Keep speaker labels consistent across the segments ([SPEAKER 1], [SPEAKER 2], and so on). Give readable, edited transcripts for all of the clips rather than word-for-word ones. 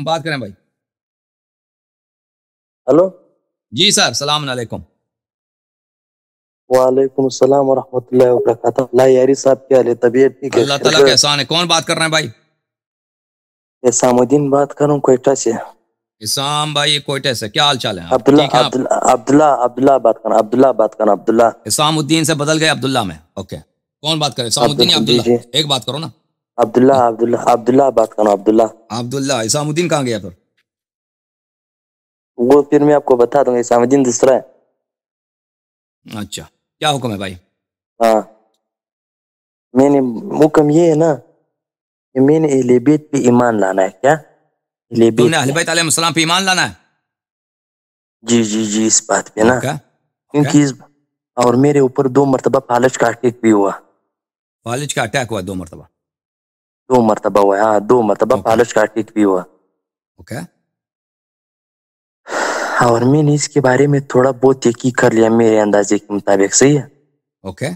[SPEAKER 1] بات کریں بھائی.
[SPEAKER 2] ہلو
[SPEAKER 1] جی سر، السلام علیکم.
[SPEAKER 2] وعلیکم السلام ورحمۃ اللہ وبرکاتہ. اللہ یاری صاحب کیا حال ہے؟ طبیعت ٹھیک ہے؟
[SPEAKER 1] اللہ تعالیٰ کا احسان ہے. کون بات کر رہے ہیں بھائی؟
[SPEAKER 2] اسام الدین بات کر رہا ہوں کوئٹہ سے.
[SPEAKER 1] اسام بھائی کوئٹہ سے، کیا حال چال ہے آپ؟
[SPEAKER 2] عبداللہ
[SPEAKER 1] ٹھیک ہیں آپ؟
[SPEAKER 2] عبداللہ بات کرنا عبداللہ.
[SPEAKER 1] اسام الدین سے بدل گئے عبداللہ میں. اوکے، کون بات کرے؟ اسام الدین یا
[SPEAKER 2] جی
[SPEAKER 1] عبداللہ؟
[SPEAKER 2] جی
[SPEAKER 1] ایک بات کرو نا.
[SPEAKER 2] عبداللہ بات کرنا عبداللہ.
[SPEAKER 1] عبداللہ. اسام الدین کہاں گیا پھر؟
[SPEAKER 2] وہ پھر میں آپ کو بتا دوں گا. اسام الدین دوسرا ہے.
[SPEAKER 1] اچھا، کیا حکم ہے بھائی؟
[SPEAKER 2] ہاں، میں نے حکم یہ ہے نا کہ میں نے اہل بیت پہ ایمان لانا ہے. کیا اہل
[SPEAKER 1] تم نے
[SPEAKER 2] بیت
[SPEAKER 1] اہل
[SPEAKER 2] پہ؟
[SPEAKER 1] بیت علیہ السلام پہ ایمان لانا ہے؟
[SPEAKER 2] جی جی جی، اس بات پہ نا،
[SPEAKER 1] اوکے اوکے.
[SPEAKER 2] کیونکہ اور میرے اوپر 2 مرتبہ فالج کا اٹیک بھی ہوا.
[SPEAKER 1] فالج کا اٹیک ہوا 2 مرتبہ؟
[SPEAKER 2] 2 مرتبہ ہوا. ہاں 2 مرتبہ
[SPEAKER 1] اوکے
[SPEAKER 2] فالج کا اٹیک بھی ہوا.
[SPEAKER 1] اوکے.
[SPEAKER 2] اور میں نے اس کے بارے میں تھوڑا بہت تحقیق کر لیا میرے اندازے کے مطابق. صحیح ہے؟
[SPEAKER 1] اوکے.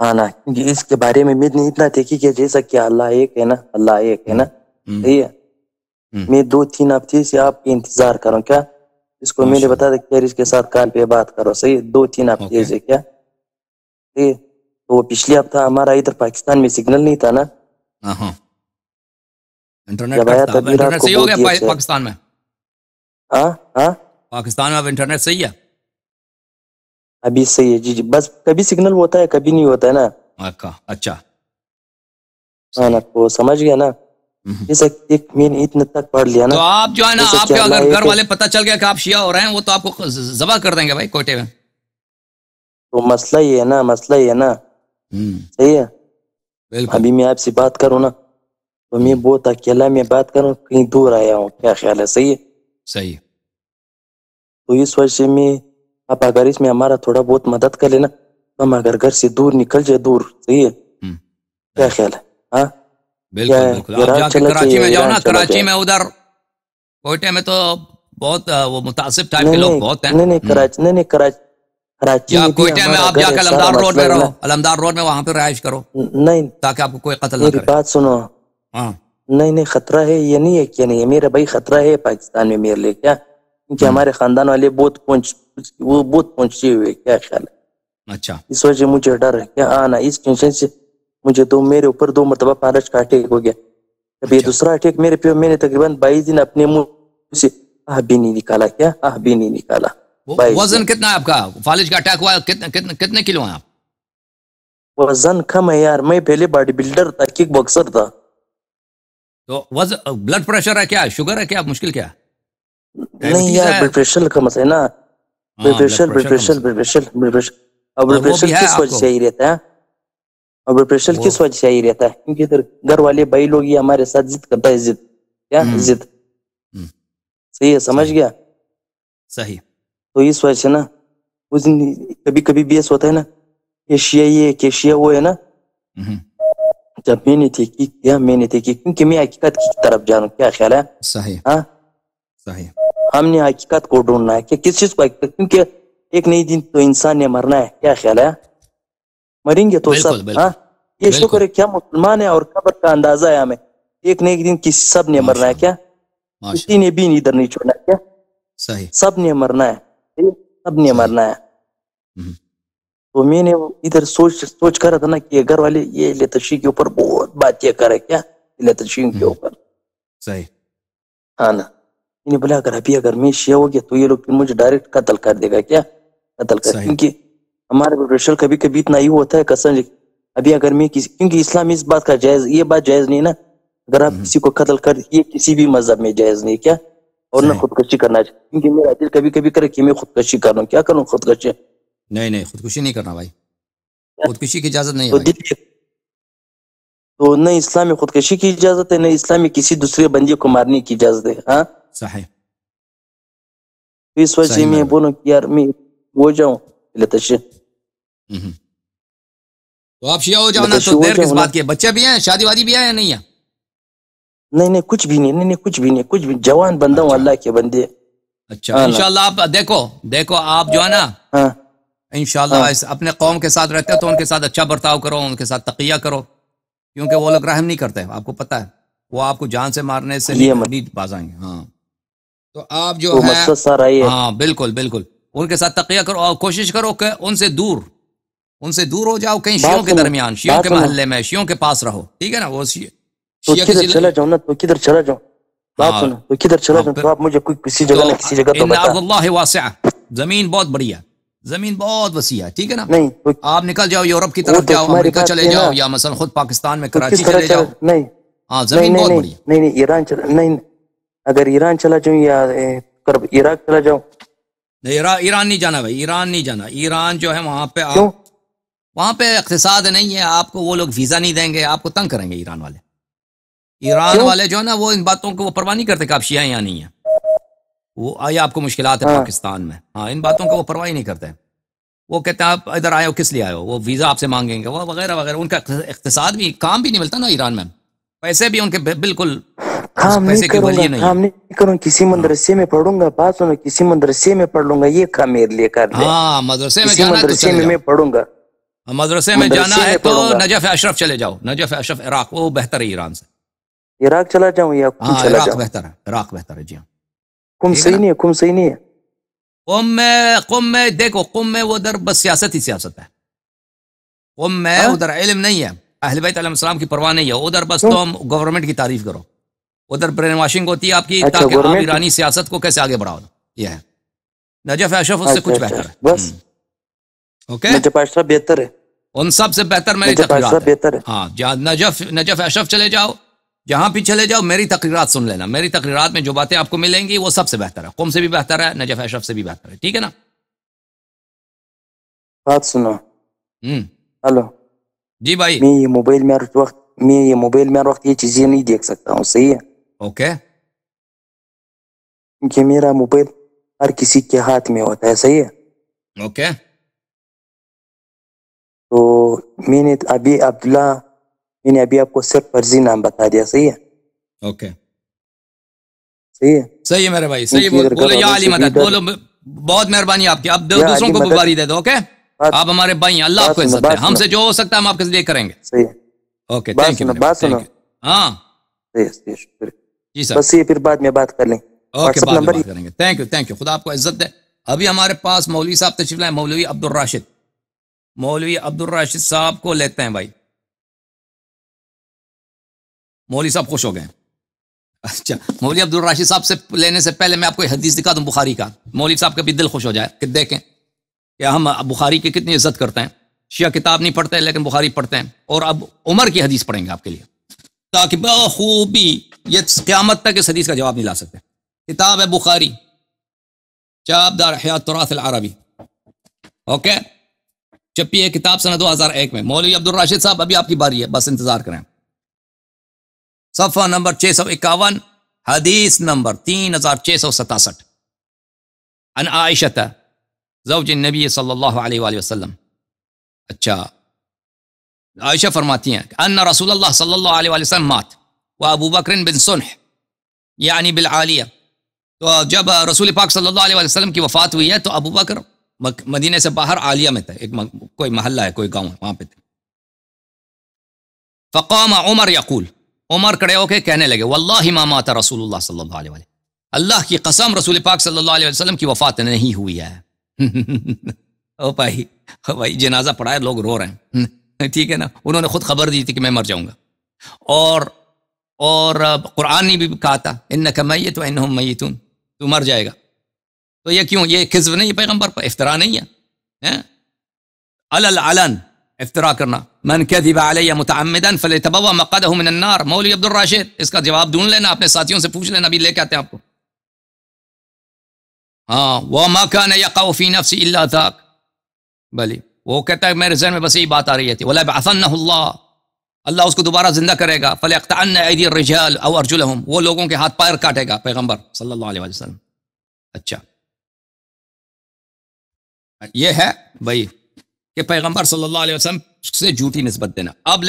[SPEAKER 2] ہاں نا، کیونکہ اس کے بارے میں نے اتنا تحقیق کیا جیسا کہ اللہ ایک ہے نا، اللہ ایک ہے نا. صحیح ہے. میں 2-3 ہفتے سے آپ کے انتظار کروں. کیا اس کو میں نے
[SPEAKER 1] ماشاء
[SPEAKER 2] بتا
[SPEAKER 1] اللہ.
[SPEAKER 2] دیا کہ اس کے ساتھ کال پہ بات کرو. صحیح ہے. 2-3 ہفتے
[SPEAKER 1] اوکے
[SPEAKER 2] سے. کیا صحیح ہے. تو پچھلے ہفتہ ہمارا ادھر پاکستان میں سگنل نہیں تھا نا.
[SPEAKER 1] ہاں ہاں، انٹرنیٹ
[SPEAKER 2] جب
[SPEAKER 1] کٹ
[SPEAKER 2] آیا
[SPEAKER 1] تھا. اب
[SPEAKER 2] تبھی رات
[SPEAKER 1] انٹرنیٹ
[SPEAKER 2] کو
[SPEAKER 1] صحیح ہو
[SPEAKER 2] بہت
[SPEAKER 1] گیا
[SPEAKER 2] دیر سے.
[SPEAKER 1] پاکستان میں؟
[SPEAKER 2] ہاں ہاں،
[SPEAKER 1] پاکستان میں اب انٹرنیٹ صحیح ہے؟
[SPEAKER 2] ابھی صحیح ہے. جی جی، بس کبھی سگنل ہوتا ہے کبھی نہیں ہوتا ہے نا.
[SPEAKER 1] اچھا،
[SPEAKER 2] ہاں نا،
[SPEAKER 1] صحیح.
[SPEAKER 2] تو سمجھ گیا نا. جیسا ایک میں نے اتنا تک پڑھ لیا نا،
[SPEAKER 1] تو آپ جو ہے نا،
[SPEAKER 2] جیسا
[SPEAKER 1] آپ
[SPEAKER 2] کہ
[SPEAKER 1] کے
[SPEAKER 2] اللہ
[SPEAKER 1] اگر گھر
[SPEAKER 2] ایک ہے.
[SPEAKER 1] والے پتہ چل گیا کہ آپ شیعہ ہو رہے ہیں، وہ تو آپ کو ذبح کر دیں گے بھائی کوئٹے میں.
[SPEAKER 2] تو مسئلہ یہ ہے نا. صحیح ہے.
[SPEAKER 1] بالکل.
[SPEAKER 2] ابھی میں آپ سے بات کروں نا تو میں بہت اکیلا میں بات کروں، کہیں دور آیا ہوں. کیا خیال ہے؟ صحیح ہے.
[SPEAKER 1] صحیح.
[SPEAKER 2] تو اس وجہ سے میں آپ اگر اس میں ہمارا تھوڑا بہت مدد کر لینا تو ہم اگر گھر سے دور نکل جائے دور. صحیح ہے. کیا
[SPEAKER 1] صحیح.
[SPEAKER 2] خیال ہے؟ ہاں، یا
[SPEAKER 1] بالکل بالکل. آپ
[SPEAKER 2] عراق
[SPEAKER 1] جا کے
[SPEAKER 2] چلا جائے
[SPEAKER 1] کراچی
[SPEAKER 2] یا
[SPEAKER 1] میں جاؤ نا.
[SPEAKER 2] ایران چلا
[SPEAKER 1] کراچی
[SPEAKER 2] جائے.
[SPEAKER 1] میں ادھر کوئٹے میں تو بہت وہ متعصب ٹائپ
[SPEAKER 2] نہیں
[SPEAKER 1] کے لوگ
[SPEAKER 2] نہیں
[SPEAKER 1] بہت ہیں.
[SPEAKER 2] نہیں نہیں، کراچی
[SPEAKER 1] یا
[SPEAKER 2] میں بھی
[SPEAKER 1] کوئٹے میں
[SPEAKER 2] ہمارا
[SPEAKER 1] آپ
[SPEAKER 2] گھر
[SPEAKER 1] جا
[SPEAKER 2] ہے.
[SPEAKER 1] کے
[SPEAKER 2] سارا
[SPEAKER 1] علمدار روڈ
[SPEAKER 2] مسئلہ
[SPEAKER 1] میں
[SPEAKER 2] ہے نا.
[SPEAKER 1] رہو. علمدار روڈ میں وہاں پہ رہائش کرو
[SPEAKER 2] نہیں،
[SPEAKER 1] تاکہ آپ کو کوئی قتل نہ
[SPEAKER 2] میری
[SPEAKER 1] کرے.
[SPEAKER 2] بات سنو.
[SPEAKER 1] ہاں
[SPEAKER 2] نہیں، خطرہ ہے یہ نہیں ہے کہ نہیں ہے میرا بھائی. خطرہ ہے پاکستان میں میرے لیے. کیا کیونکہ ہمارے خاندان والے بہت پہنچے ہوئے. کیا خیال ہے؟
[SPEAKER 1] اچھا.
[SPEAKER 2] اس وجہ مجھے ڈر ہے. کیا آنا اس ٹینشن سے مجھے میرے اوپر 2 مرتبہ فالج کا اٹیک ہو گیا. ابھی
[SPEAKER 1] اچھا،
[SPEAKER 2] دوسرا اٹیک میرے پہ. میں نے تقریباً 22 دن اپنے منہ سے بھی نہیں نکالا. کیا بھی نہیں نکالا. 22 دن.
[SPEAKER 1] وزن کتنا ہے آپ کا؟ فالج کا اٹیک ہوا کتنے کلو ہیں آپ؟
[SPEAKER 2] وزن کم ہے یار. میں پہلے باڈی بلڈر تھا، کک باکسر تھا.
[SPEAKER 1] تو بلڈ پریشر ہے کیا؟ شوگر ہے کیا؟ مشکل کیا ہے؟
[SPEAKER 2] نہیں
[SPEAKER 1] ڈائبٹیز
[SPEAKER 2] یار،
[SPEAKER 1] ہے؟
[SPEAKER 2] بلڈ پریشر کا مسئلہ ہے نا. بلڈ
[SPEAKER 1] ہاں، بلڈ
[SPEAKER 2] پریشر بلڈ
[SPEAKER 1] پریشر کا
[SPEAKER 2] پریشر
[SPEAKER 1] مسئلہ.
[SPEAKER 2] Blood pressure blood pressure. اور
[SPEAKER 1] اور
[SPEAKER 2] بلڈ
[SPEAKER 1] وہ
[SPEAKER 2] پریشر
[SPEAKER 1] بھی ہے
[SPEAKER 2] کس
[SPEAKER 1] آپ
[SPEAKER 2] وجہ
[SPEAKER 1] کو؟
[SPEAKER 2] سے ہی رہتا ہے؟ اور بلڈ پریشر
[SPEAKER 1] وہ
[SPEAKER 2] کس وجہ سے ہی رہتا ہے؟ کیونکہ ادھر گھر والے بھائی لوگ یہ ہمارے ساتھ ضد کرتا ہے. ضد. کیا ضد؟
[SPEAKER 1] ہم،
[SPEAKER 2] صحیح ہے. سمجھ
[SPEAKER 1] صحیح
[SPEAKER 2] گیا.
[SPEAKER 1] صحیح.
[SPEAKER 2] تو اس وجہ سے نا اس دن کبھی کبھی بیس ہوتا ہے نا کہ شیعہ یہ کہ شیعہ وہ ہے نا. جب میں نے تھی کیونکہ میں حقیقت کی طرف جانوں. کیا خیال ہے؟
[SPEAKER 1] صحیح
[SPEAKER 2] ہاں،
[SPEAKER 1] صحیح.
[SPEAKER 2] ہم نے حقیقت کو ڈھونڈنا ہے کہ کس چیز کو حقیقت. کیونکہ ایک نئی دن تو انسان نے مرنا ہے. کیا خیال ہے؟ مریں گے تو سب.
[SPEAKER 1] بالکل
[SPEAKER 2] ہاں،
[SPEAKER 1] بالکل
[SPEAKER 2] یہ
[SPEAKER 1] بالکل.
[SPEAKER 2] شکر ہے کیا مسلمان ہے اور قبر کا اندازہ ہے ہمیں. ایک نہ ایک دن کسی سب نے مرنا
[SPEAKER 1] ماشاء
[SPEAKER 2] ہے.
[SPEAKER 1] اللہ
[SPEAKER 2] کیا
[SPEAKER 1] ماشاء
[SPEAKER 2] کسی
[SPEAKER 1] اللہ.
[SPEAKER 2] نے بھی ادھر نہیں چھوڑنا. کیا
[SPEAKER 1] صحیح
[SPEAKER 2] سب نے مرنا ہے. سب نے
[SPEAKER 1] صحیح.
[SPEAKER 2] مرنا ہے. تو میں نے ادھر سوچ کر رہا تھا نا کہ گھر والے یہ لتشی کے اوپر بہت باتیں کرے. کیا لتشی کے اوپر.
[SPEAKER 1] صحیح.
[SPEAKER 2] ہاں نا. میں نے بولا اگر میں شیعہ ہو گیا تو یہ لوگ مجھے ڈائریکٹ قتل کر دے گا. کیا قتل کر؟
[SPEAKER 1] صحیح.
[SPEAKER 2] کیونکہ ہمارے پروفیشنل کبھی کبھی اتنا ہی ہوتا ہے قسم. ابھی اگر میں کیونکہ اسلام اس بات کا جائز، یہ بات جائز نہیں نا. اگر آپ کسی کو قتل کر، یہ کسی بھی مذہب میں جائز نہیں. کیا اور نہ
[SPEAKER 1] صحیح.
[SPEAKER 2] خودکشی کرنا چاہیے. کیونکہ میرا دل کبھی کبھی کرے کہ میں خودکشی کر لوں. کیا کروں؟ خودکشی.
[SPEAKER 1] نہیں نہیں، خودکشی نہیں کرنا بھائی. خودکشی کی اجازت نہیں ہے
[SPEAKER 2] تو
[SPEAKER 1] بھائی.
[SPEAKER 2] تو نہ اسلام میں خودکشی کی اجازت ہے، نہ اسلام میں کسی دوسرے بندے کو مارنے کی اجازت ہے. ہاں،
[SPEAKER 1] صحیح
[SPEAKER 2] اس وجہ سے
[SPEAKER 1] صحیح
[SPEAKER 2] میں
[SPEAKER 1] میرے بھائی.
[SPEAKER 2] بولوں کہ یار میں ہو جاؤں لتشی.
[SPEAKER 1] تو آپ شیعہ ہو جاؤ نا، تو
[SPEAKER 2] لتشی ہو
[SPEAKER 1] دیر کس
[SPEAKER 2] جاؤں نا.
[SPEAKER 1] بات کی ہے؟ بچے بھی ہیں، شادی وادی بھی ہے یا نہیں ہے؟
[SPEAKER 2] نہیں کچھ بھی نہیں. نہیں کچھ بھی نہیں. کچھ بھی. جوان بندہ ہوں،
[SPEAKER 1] اچھا
[SPEAKER 2] اللہ کے بندے.
[SPEAKER 1] اچھا.
[SPEAKER 2] ہاں نا.
[SPEAKER 1] انشاءاللہ آپ دیکھو آپ جو ہے نا،
[SPEAKER 2] ہاں
[SPEAKER 1] انشاءاللہ
[SPEAKER 2] ہاں
[SPEAKER 1] اپنے قوم کے ساتھ رہتے ہو تو ان کے ساتھ اچھا برتاؤ کرو، ان کے ساتھ تقیہ کرو، کیونکہ وہ لوگ رحم نہیں کرتے، آپ کو پتہ ہے. وہ آپ کو جان سے مارنے سے
[SPEAKER 2] یہ
[SPEAKER 1] نہیں باز آئیں گے. ہاں تو آپ جو
[SPEAKER 2] وہ
[SPEAKER 1] ہے
[SPEAKER 2] مسئلہ سارا یہ ہے.
[SPEAKER 1] ہاں بالکل بالکل ان کے ساتھ تقیہ کرو اور کوشش کرو کہ ان سے دور ہو جاؤ کہیں شیعوں کے درمیان، شیعوں کے محلے میں، شیعوں کے پاس رہو، ٹھیک ہے نا. وہ
[SPEAKER 2] تو کدھر چلا جاؤں نا، تو کدھر چلا جاؤں، بات سنو، تو کدھر چلا جاؤں، تو آپ مجھے کوئی کسی جگہ نہ کسی جگہ تو
[SPEAKER 1] ان
[SPEAKER 2] بتا.
[SPEAKER 1] ارض اللہ واسعہ، زمین بہت بڑی ہے، زمین بہت وسیع ہے، ٹھیک ہے نا.
[SPEAKER 2] نہیں تو
[SPEAKER 1] آپ نکل جاؤ یورپ کی
[SPEAKER 2] وہ
[SPEAKER 1] طرف
[SPEAKER 2] تو
[SPEAKER 1] جاؤ،
[SPEAKER 2] تمہاری
[SPEAKER 1] امریکہ
[SPEAKER 2] بات
[SPEAKER 1] چلے
[SPEAKER 2] ہے
[SPEAKER 1] جاؤ،
[SPEAKER 2] نا،
[SPEAKER 1] یا مثلا خود پاکستان میں
[SPEAKER 2] تو
[SPEAKER 1] کراچی
[SPEAKER 2] کس طرح
[SPEAKER 1] چلے
[SPEAKER 2] چلا،
[SPEAKER 1] جاؤ.
[SPEAKER 2] نہیں
[SPEAKER 1] ہاں
[SPEAKER 2] نہیں
[SPEAKER 1] زمین
[SPEAKER 2] نہیں
[SPEAKER 1] بہت
[SPEAKER 2] نہیں
[SPEAKER 1] بڑی ہے.
[SPEAKER 2] نہیں نہیں ایران چلا، نہیں اگر ایران چلا جاؤں یا عراق چلا جاؤں.
[SPEAKER 1] ایران نہیں جانا بھائی، ایران نہیں جانا. ایران جو ہے وہاں پہ
[SPEAKER 2] کیوں؟
[SPEAKER 1] وہاں پہ اقتصاد نہیں ہے، آپ کو وہ لوگ ویزا نہیں دیں گے، آپ کو تنگ کریں گے ایران والے. ایران
[SPEAKER 2] کیوں؟
[SPEAKER 1] والے جو ہے نا وہ ان باتوں کو وہ پرواہ نہیں کرتے کہ آپ شیعہ یا نہیں ہیں. وہ آیا آپ کو مشکلات ہے
[SPEAKER 2] ہاں
[SPEAKER 1] پاکستان میں، ہاں ان باتوں کو وہ پرواہ ہی نہیں کرتے. وہ کہتے ہیں آپ ادھر آئے ہو کس لیے آئے ہو، وہ ویزا آپ سے مانگیں گے وہ وغیرہ وغیرہ. ان کا اقتصاد بھی، کام بھی نہیں ملتا نا ایران میں، پیسے بھی ان کے بالکل
[SPEAKER 2] کام نہیں
[SPEAKER 1] پیسے کی
[SPEAKER 2] کروں گا،
[SPEAKER 1] ولیے نہیں ہے.
[SPEAKER 2] کام نہیں کروں، کسی
[SPEAKER 1] ہاں
[SPEAKER 2] مدرسے میں پڑھوں گا، بات سنو، کسی مدرسے میں پڑھ لوں گا، یہ کام میرے لیے کر لے.
[SPEAKER 1] ہاں مدرسے میں
[SPEAKER 2] کسی
[SPEAKER 1] جانا ہے تو
[SPEAKER 2] مدرسے
[SPEAKER 1] چلے
[SPEAKER 2] میں
[SPEAKER 1] جاؤ.
[SPEAKER 2] میں پڑھوں گا،
[SPEAKER 1] مدرسے میں جانا
[SPEAKER 2] مدرسے
[SPEAKER 1] ہے
[SPEAKER 2] میں
[SPEAKER 1] تو
[SPEAKER 2] پڑھوں گا.
[SPEAKER 1] نجف اشرف چلے جاؤ، نجف اشرف عراق، وہ بہتر ہے ایران سے.
[SPEAKER 2] عراق چلا جاؤں یا کم
[SPEAKER 1] ہاں
[SPEAKER 2] چلا
[SPEAKER 1] عراق
[SPEAKER 2] جاؤں؟
[SPEAKER 1] بہتر ہے، عراق بہتر ہے، جی ہاں.
[SPEAKER 2] کم
[SPEAKER 1] ٹھیک ہے
[SPEAKER 2] صحیح
[SPEAKER 1] نا.
[SPEAKER 2] نہیں ہے، کم صحیح نہیں ہے.
[SPEAKER 1] قم میں دیکھو، قم میں وہ ادھر بس سیاست ہی سیاست ہے. قم میں
[SPEAKER 2] ہاں
[SPEAKER 1] ادھر علم نہیں ہے، اہل بیت علیہ السلام کی پرواہ نہیں ہے ادھر. بس
[SPEAKER 2] کیوں؟
[SPEAKER 1] تم گورنمنٹ کی تعریف کرو، ادھر برین واشنگ ہوتی ہے آپ کی،
[SPEAKER 2] اچھا
[SPEAKER 1] تاکہ آپ
[SPEAKER 2] گورنمنٹ.
[SPEAKER 1] ایرانی سیاست کو کیسے آگے بڑھاؤ. یہ ہے نجف اشرف اس سے
[SPEAKER 2] اچھا
[SPEAKER 1] کچھ
[SPEAKER 2] اچھا
[SPEAKER 1] بہتر ہے.
[SPEAKER 2] بس
[SPEAKER 1] اوکے،
[SPEAKER 2] نجف اشرف بہتر ہے،
[SPEAKER 1] ان سب سے بہتر میری
[SPEAKER 2] نجف اشرف
[SPEAKER 1] تقریرات ہے.
[SPEAKER 2] بہتر ہے.
[SPEAKER 1] ہاں جہاں نجف اشرف چلے جاؤ، جہاں بھی چلے جاؤ میری تقریرات سن لینا. میری تقریرات میں جو باتیں آپ کو ملیں گی وہ سب سے بہتر ہے، قم سے بھی بہتر ہے، نجف اشرف سے بھی بہتر ہے، ٹھیک ہے نا.
[SPEAKER 2] بات سنو،
[SPEAKER 1] ہوں
[SPEAKER 2] ہلو،
[SPEAKER 1] جی بھائی.
[SPEAKER 2] میں یہ موبائل میں ہر وقت یہ چیزیں نہیں دیکھ سکتا ہوں، صحیح ہے؟
[SPEAKER 1] اوکے
[SPEAKER 2] کیونکہ میرا موبائل ہر کسی کے ہاتھ میں ہوتا ہے، صحیح ہے؟
[SPEAKER 1] اوکے
[SPEAKER 2] تو میں نے ابھی آپ کو صرف فرضی نام بتا دیا، صحیح ہے؟
[SPEAKER 1] اوکے
[SPEAKER 2] صحیح ہے؟
[SPEAKER 1] صحیح ہے میرے بھائی، صحیح
[SPEAKER 2] کیونکہ ادھر گھر
[SPEAKER 1] بولو یا
[SPEAKER 2] والوں
[SPEAKER 1] علی
[SPEAKER 2] سے بھی
[SPEAKER 1] مدد
[SPEAKER 2] ڈر.
[SPEAKER 1] بولو. بہت مہربانی آپ کی، اب
[SPEAKER 2] یا
[SPEAKER 1] دوسروں
[SPEAKER 2] علی
[SPEAKER 1] کو بھی
[SPEAKER 2] مدد.
[SPEAKER 1] باری دے دو. اوکے
[SPEAKER 2] بات
[SPEAKER 1] آپ ہمارے بھائی ہیں، اللہ آپ
[SPEAKER 2] بات
[SPEAKER 1] کو
[SPEAKER 2] سنو،
[SPEAKER 1] عزت ہے،
[SPEAKER 2] بات
[SPEAKER 1] ہم
[SPEAKER 2] سنو،
[SPEAKER 1] سے جو ہو سکتا ہے ہم آپ کے لیے کریں گے.
[SPEAKER 2] صحیح ہے،
[SPEAKER 1] اوکے
[SPEAKER 2] بات
[SPEAKER 1] تھینک یو
[SPEAKER 2] سنو،
[SPEAKER 1] میرے بھائی،
[SPEAKER 2] بات سنو،
[SPEAKER 1] تھینک یو. ہاں
[SPEAKER 2] صحیح ہے، صحیح ہے، شکریہ.
[SPEAKER 1] جی سر.
[SPEAKER 2] بس یہ پھر بعد میں بات کر لیں.
[SPEAKER 1] اوکے
[SPEAKER 2] واٹس ایپ
[SPEAKER 1] بعد میں
[SPEAKER 2] نمبر
[SPEAKER 1] بات کریں گے. تھینک یو، خدا آپ کو عزت دے. ابھی ہمارے پاس مولوی صاحب تشریف لائے، مولوی عبد الراشد. مولوی عبد الراشد صاحب کو لیتے ہیں بھائی. مولوی صاحب خوش ہو گئے. اچھا مولوی عبد الراشد صاحب سے لینے سے پہلے میں آپ کو ایک حدیث دکھا دوں بخاری کا. مولوی صاحب کا بھی دل خوش ہو جائے کہ دیکھیں کہ ہم بخاری کی کتنی عزت کرتے ہیں. شیعہ کتاب نہیں پڑھتے لیکن بخاری پڑھتے ہیں. اور اب عمر کی حدیث پڑھیں گے آپ کے لیے، تاکہ بخوبی یہ قیامت تک اس حدیث کا جواب نہیں لا سکتے. کتاب ہے بخاری، چاپ دار حیات تراث العربی. اوکے چھپی ہے کتاب سنہ 2001 میں. مولوی عبد الراشد صاحب ابھی آپ کی باری ہے، بس انتظار کریں. صفحہ نمبر 651، حدیث نمبر 3667. عن عائشہ زوج النبی صلی اللہ علیہ وآلہ وسلم. اچھا عائشہ فرماتی ہیں ان رسول اللہ صلی اللہ علیہ وآلہ وسلم مات و ابو بکر بن سنح یعنی بالعالیہ. تو جب رسول پاک صلی اللہ علیہ وآلہ وسلم کی وفات ہوئی ہے تو ابو بکر مدینے سے باہر عالیہ میں تھے، ایک کوئی محلہ ہے، کوئی گاؤں ہے، وہاں پہ تھے. فقام عمر یقول، عمر کھڑے ہو کے کہنے لگے واللہ ما مات رسول اللہ صلی اللہ علیہ وآلہ، اللہ کی قسم رسول پاک صلی اللہ علیہ وسلم کی وفات نہیں ہوئی ہے. او بھائی جنازہ پڑھا ہے، لوگ رو رہے ہیں، ٹھیک ہے نا. انہوں نے خود خبر دی تھی کہ میں مر جاؤں گا، اور قرآن نے بھی کہا تھا انک میت و انہم میتون، تو مر جائے گا. تو یہ کیوں، یہ کذب نہیں ہے پیغمبر پر، افطرا نہیں ہے. علن افطرا کرنا. من کذب علی متعمدا فلیتبوا مقعدہ من النار. مولوی عبد الراشد اس کا جواب ڈھونڈ لینا، اپنے ساتھیوں سے پوچھ لینا، ابھی لے کے آتے ہیں آپ کو. ہاں وما كان يقع في نفسي الا ذاك، بلی وہ کہتا ہے میرے ذہن میں بس یہی بات آ رہی تھی. ولا بعثنه الله، اللہ اس کو دوبارہ زندہ کرے گا. فلیقطعن ایدی الرجال او ارجلهم، وہ لوگوں کے ہاتھ پیر کاٹے گا پیغمبر صلی اللہ علیہ وسلم. اچھا یہ ہے بھائی کہ پیغمبر صلی اللہ علیہ وسلم سے جھوٹی نسبت دینا. اب